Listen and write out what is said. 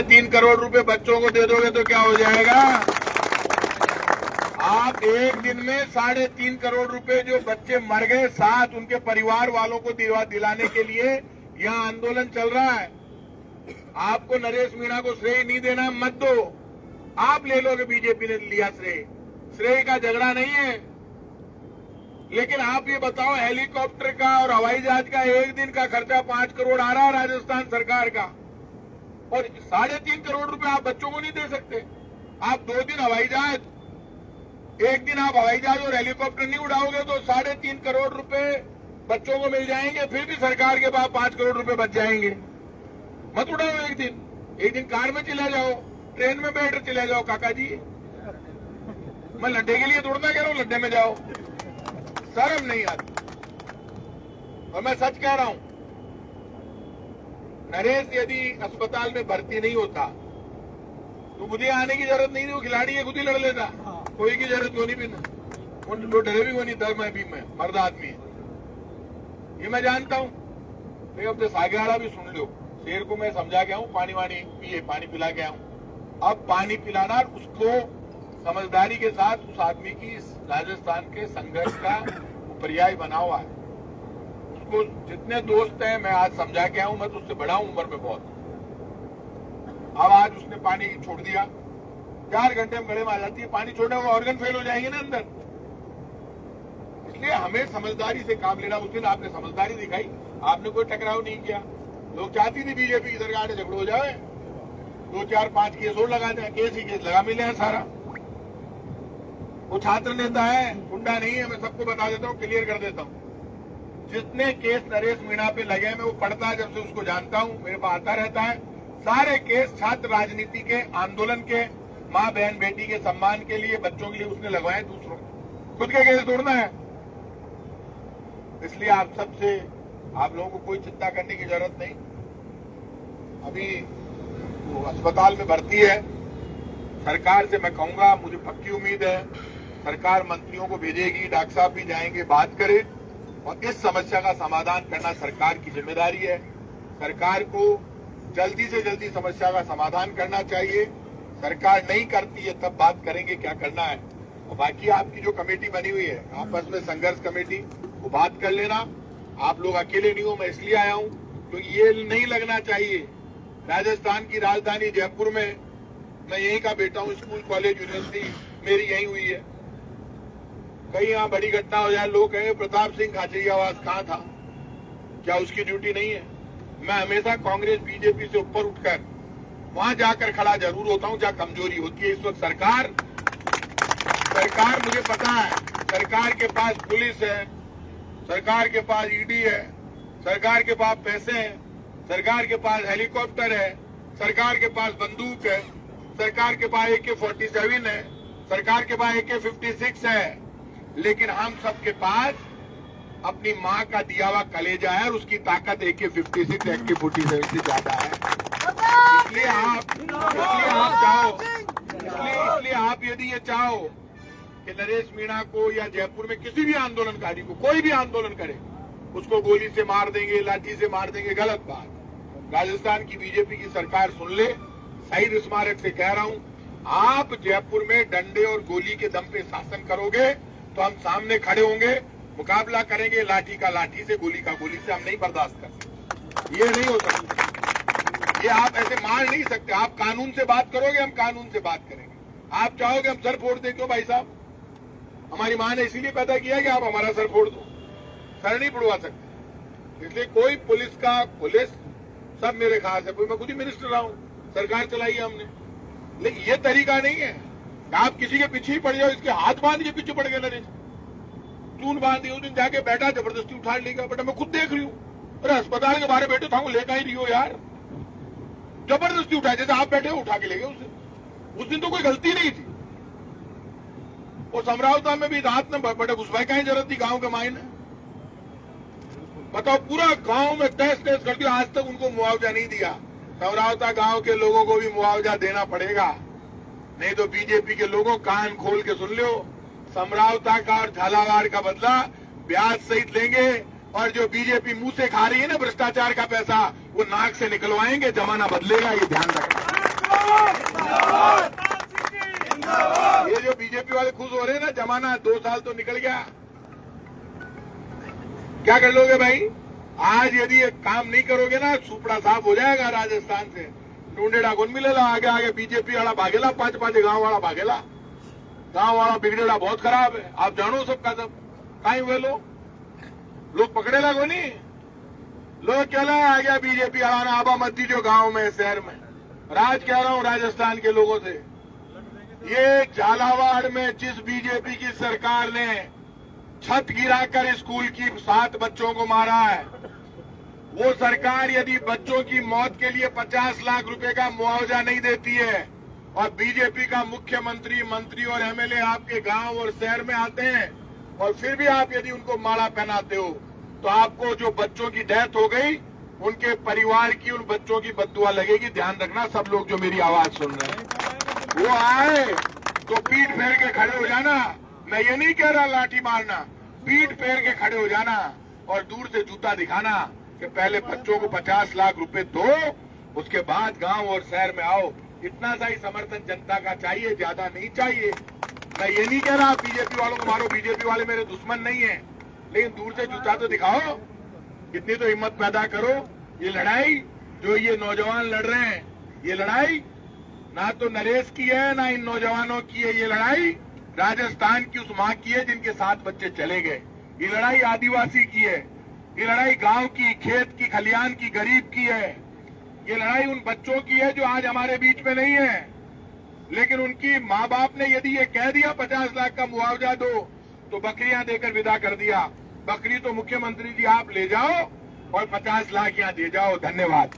3 करोड़ रुपए बच्चों को दे दोगे तो क्या हो जाएगा? आप एक दिन में 3.5 करोड़ रुपए जो बच्चे मर गए साथ उनके परिवार वालों को दिलाने के लिए यहाँ आंदोलन चल रहा है। आपको नरेश मीणा को श्रेय नहीं देना, मत दो। आप ले लोगे, बीजेपी ने लिया श्रेय का झगड़ा नहीं है। लेकिन आप ये बताओ, हेलीकॉप्टर का और हवाई जहाज का एक दिन का खर्चा 5 करोड़ आ रहा है राजस्थान सरकार का, और 3.5 करोड़ रुपए आप बच्चों को नहीं दे सकते। आप 2 दिन हवाई जहाज, एक दिन आप हवाई जहाज और हेलीकॉप्टर नहीं उड़ाओगे तो 3.5 करोड़ रुपए बच्चों को मिल जाएंगे, फिर भी सरकार के पास 5 करोड़ रुपए बच जाएंगे। मत उड़ाओ एक दिन कार में चले जाओ, ट्रेन में बैठ चले जाओ। काका जी, मैं लड्डे के लिए दौड़ना कह रहा हूं, लड्डे में जाओ, शर्म नहीं आती। और मैं सच कह रहा हूं, नरेश यदि अस्पताल में भर्ती नहीं होता तो मुझे आने की जरूरत नहीं थी, वो खिलाड़ी है, खुद ही लड़ लेता, कोई की जरूरत क्यों नहीं भी, वो डरे भी नहीं, डर मैं भी, मैं मर्द आदमी है, ये मैं जानता हूं। तो अब तो सागराड़ा भी सुन लो, शेर को मैं समझा गया हूं, पानी वानी पिए, पानी पिला गया हूं। अब पानी पिलाना, उसको समझदारी के साथ उस आदमी की राजस्थान के संघर्ष का पर्याय बना हुआ है। उसको जितने दोस्त हैं मैं आज समझा के आऊं, मैं तो उससे बड़ा हूं उम्र में बहुत। अब आज उसने पानी छोड़ दिया, 4 घंटे में गले में आ जाती है, पानी छोड़ने में ऑर्गन फेल हो जाएंगे ना अंदर। इसलिए हमें समझदारी से काम लेना। उस दिन आपने समझदारी दिखाई, आपने कोई टकराव नहीं किया। लोग चाहती थी बीजेपी की सरकार से झगड़ हो जाए, 2, 4, 5 केस और लगा दें, केस ही केस लगा मिले सारा। वो छात्र नेता है, गुंडा नहीं है, मैं सबको बता देता हूँ, क्लियर कर देता हूँ। जितने केस नरेश मीणा पे लगे, मैं वो पढ़ता जब से उसको जानता हूँ, मेरे पास आता रहता है। सारे केस छात्र राजनीति के, आंदोलन के, माँ बहन बेटी के सम्मान के लिए, बच्चों के लिए उसने लगवाए, दूसरों खुद के केस तोड़ना है। इसलिए आप लोगों को कोई चिंता करने की जरूरत नहीं। अभी वो अस्पताल में भर्ती है, सरकार से मैं कहूंगा, मुझे पक्की उम्मीद है सरकार मंत्रियों को भेजेगी, डॉक्टर साहब भी जाएंगे, बात करें, और इस समस्या का समाधान करना सरकार की जिम्मेदारी है। सरकार को जल्दी से जल्दी समस्या का समाधान करना चाहिए। सरकार नहीं करती है तब बात करेंगे क्या करना है। और बाकी आपकी जो कमेटी बनी हुई है आपस में, संघर्ष कमेटी, वो बात कर लेना। आप लोग अकेले नहीं हो, मैं इसलिए आया हूं तो ये नहीं लगना चाहिए राजस्थान की राजधानी जयपुर में, मैं यहीं का बेटा हूं, स्कूल कॉलेज यूनिवर्सिटी मेरी यहीं हुई है। कहीं यहाँ बड़ी घटना हो जाए, लोग कहेंगे प्रताप सिंह खाचरियावास कहाँ था, क्या उसकी ड्यूटी नहीं है? मैं हमेशा कांग्रेस बीजेपी से ऊपर उठकर वहां जाकर खड़ा जरूर होता हूं जहां कमजोरी होती है। इस वक्त सरकार मुझे पता है, सरकार के पास पुलिस है, सरकार के पास ईडी है, सरकार के पास पैसे हैं, सरकार के पास हेलीकॉप्टर है, सरकार के पास बंदूक है, सरकार के पास AK-47 है, सरकार के पास AK-56 है, लेकिन हम सबके पास अपनी माँ का दिया हुआ कलेजा है और उसकी ताकत AK-56, AK-47 से ज्यादा है। इसलिए आप यदि ये चाहो कि नरेश मीणा को या जयपुर में किसी भी आंदोलनकारी को, कोई भी आंदोलन करे, उसको गोली से मार देंगे, लाठी से मार देंगे, गलत बात। राजस्थान की बीजेपी की सरकार सुन ले, शहीद स्मारक से कह रहा हूं, आप जयपुर में डंडे और गोली के दम पे शासन करोगे तो हम सामने खड़े होंगे, मुकाबला करेंगे, लाठी का लाठी से, गोली का गोली से। हम नहीं बर्दाश्त कर सकते, ये नहीं हो सकता, ये आप ऐसे मार नहीं सकते। आप कानून से बात करोगे, हम कानून से बात करेंगे। आप चाहोगे हम सर फोड़ दें, क्यों भाई साहब? हमारी माँ ने इसीलिए पैदा किया कि आप हमारा सर फोड़ दो, सर नहीं फुड़वा सकते। इसलिए कोई पुलिस सब मेरे खास है, मैं खुद ही मिनिस्टर रहा हूं, सरकार चलाई है हमने, लेकिन ये तरीका नहीं है आप किसी के पीछे ही पड़ जाओ, इसके हाथ बांध के पीछे पड़ गए नरेश, चून बांध दी, उस दिन जाके बैठा, जबरदस्ती उठा लेगा। बेटा मैं खुद देख रही हूँ, अरे अस्पताल के बारे बैठे था, लेकर ही रही हो यार, जबरदस्ती उठाया, जैसे आप बैठे हो उठा के ले गए। उस दिन तो कोई गलती नहीं थी। और समरावता में भी रात में बड़े घुसवाई का ही जरूरत थी गांव के मायने, बताओ, पूरा गांव में तहस नहस कर दिया, आज तक उनको मुआवजा नहीं दिया। समरावता गांव के लोगों को भी मुआवजा देना पड़ेगा, नहीं तो बीजेपी के लोगों कान खोल के सुन लो, समरावता का और झालावाड़ का बदला ब्याज सहित लेंगे, और जो बीजेपी मुंह से खा रही है ना भ्रष्टाचार का पैसा, वो नाक से निकलवाएंगे। जमाना बदलेगा, ये ध्यान रखना। वाले खुश हो रहे हैं ना, जमाना 2 साल तो निकल गया, क्या कर लोगे भाई? आज यदि एक काम नहीं करोगे ना, सुपड़ा साफ हो जाएगा राजस्थान से। ढूंढेड़ा कौन मिलेगा? आगे आगे बीजेपी वाला भागेला, 5 गांव वाला भागेला। गांव वाला बिगड़ेला बहुत खराब है, आप जानो सबका सब। कहीं हुए लोग पकड़ेला को नहीं, लोग चला आ गया बीजेपी वाला आबा मत दीजिए गांव में, शहर में। राज कह रहा हूं राजस्थान के लोगों से, ये झालावाड़ में जिस बीजेपी की सरकार ने छत गिराकर स्कूल की 7 बच्चों को मारा है, वो सरकार यदि बच्चों की मौत के लिए 50 लाख रुपए का मुआवजा नहीं देती है और बीजेपी का मुख्यमंत्री, मंत्री और एमएलए आपके गांव और शहर में आते हैं और फिर भी आप यदि उनको माला पहनाते हो, तो आपको जो बच्चों की डेथ हो गई, उनके परिवार की, उन बच्चों की बद्दुआ लगेगी। ध्यान रखना सब लोग जो मेरी आवाज सुन रहे हैं। वो आए तो पीठ फेर के खड़े हो जाना। मैं ये नहीं कह रहा लाठी मारना, पीठ फेर के खड़े हो जाना और दूर से जूता दिखाना कि पहले बच्चों को 50 लाख रुपए दो, उसके बाद गांव और शहर में आओ। इतना सा ही समर्थन जनता का चाहिए, ज्यादा नहीं चाहिए। मैं ये नहीं कह रहा बीजेपी वालों को मारो, बीजेपी वाले मेरे दुश्मन नहीं है, लेकिन दूर से जूता तो दिखाओ, इतनी तो हिम्मत पैदा करो। ये लड़ाई जो ये नौजवान लड़ रहे हैं, ये लड़ाई ना तो नरेश की है ना इन नौजवानों की है, ये लड़ाई राजस्थान की उस मां की है जिनके 7 बच्चे चले गए। ये लड़ाई आदिवासी की है, ये लड़ाई गांव की, खेत की, खलियान की, गरीब की है। ये लड़ाई उन बच्चों की है जो आज हमारे बीच में नहीं है, लेकिन उनकी माँ बाप ने यदि ये कह दिया 50 लाख का मुआवजा दो, तो बकरियां देकर विदा कर दिया। बकरी तो मुख्यमंत्री जी आप ले जाओ और 50 लाख यहाँ दे जाओ। धन्यवाद।